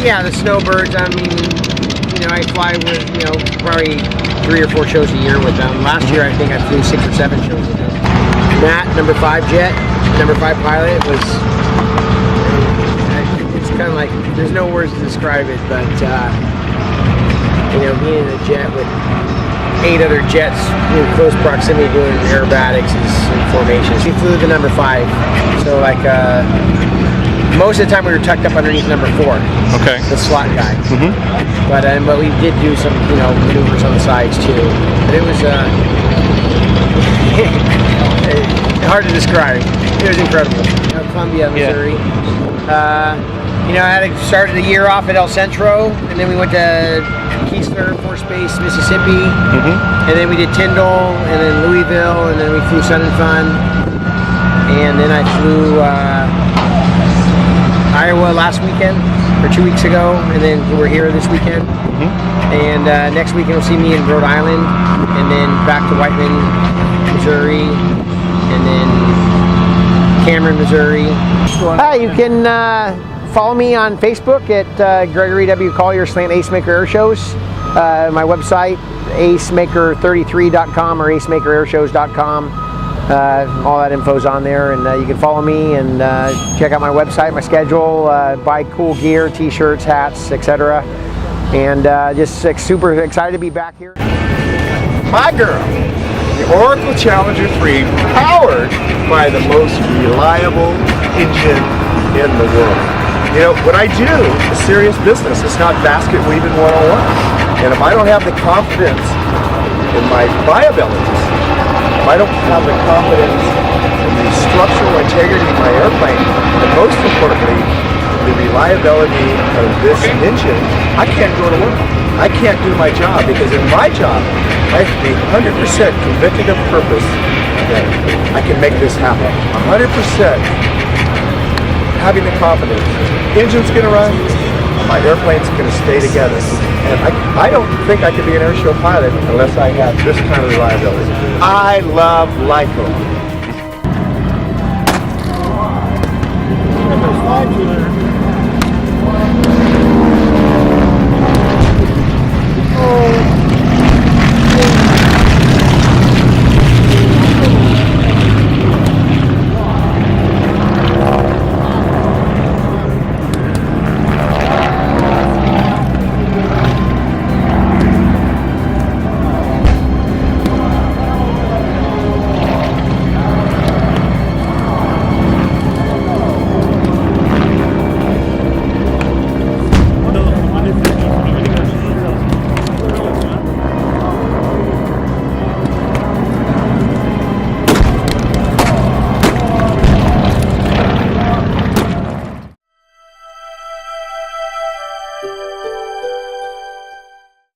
Yeah, the Snowbirds. I mean, you know, I fly with, you know, probably 3 or 4 shows a year with them. Last year, I think I flew 6 or 7 shows with them. Matt, number 5 jet, number 5 pilot, was, it's kind of like, there's no words to describe it, but, you know, being in a jet with 8 other jets in close proximity doing aerobatics and formations. We flew the number 5, so like, most of the time we were tucked up underneath number 4. Okay. The slot guy. But we did do some, you know, maneuvers on the sides too. But it was hard to describe. It was incredible. Columbia, Missouri. You know, I had started the year off at El Centro, and then we went to Keesler Air Force Base, Mississippi, and then we did Tyndall, and then Louisville, and then we flew Sun and Fun, and then I flew Iowa last weekend, or 2 weeks ago, and then we're here this weekend. And next weekend you'll see me in Rhode Island, and then back to Whiteman, Missouri, and then Cameron, Missouri. Hi, you can follow me on Facebook at Gregory W. Colyer /AceMaker Airshows. My website, acemaker33.com or acemakerairshows.com. All that info's on there, and you can follow me and check out my website, my schedule, buy cool gear, t-shirts, hats, etc. And just super excited to be back here. My girl, the Oracle Challenger 3, powered by the most reliable engine in the world. You know, what I do is serious business. It's not basket weaving 101. And if I don't have the confidence in my viabilities, if I don't have the confidence in the structural integrity of my airplane, and most importantly, the reliability of this engine, I can't go to work. I can't do my job, because in my job, I have to be 100% convicted of purpose that I can make this happen. 100% having the confidence. Engine's gonna run, my airplane's gonna stay together. And I don't think I could be an airshow pilot unless I have this kind of reliability. I love LICO.